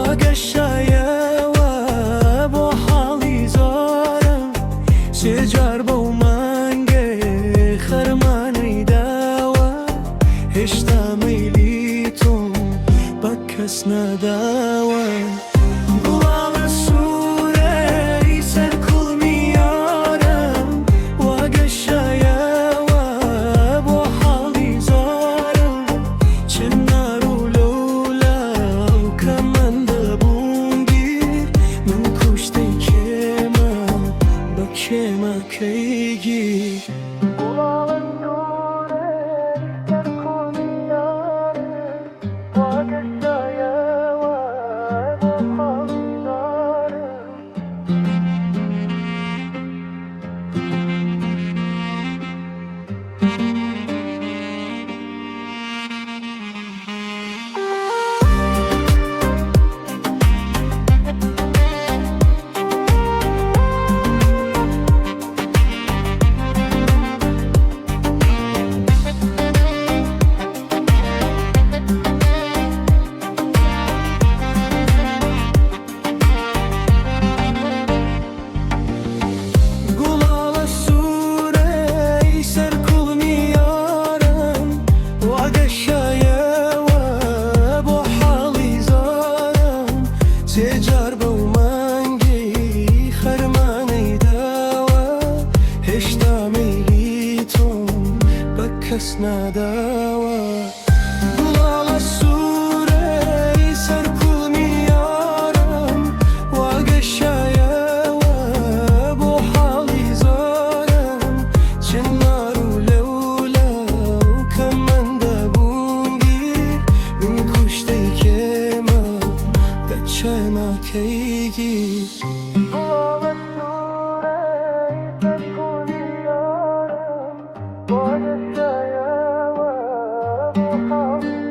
وقشايا وابو حالي زارم شجار بومانگه خرمانی داوا هشتا میلیتون بکس نداوا گلال سوره سر کل میارم وقشايا وابو حالي زارم چنارو لولا وكمان دبونگیر من کشته کما با کما کیگیر شجار بومانگی خرمانی داوا هشتا میلیتون بکس نداوا گلال سوره سر کل میارم وقشايا وابو حالي زارم چنارو لولا وكمان دبونگیر من کشته کما چما کیگی What a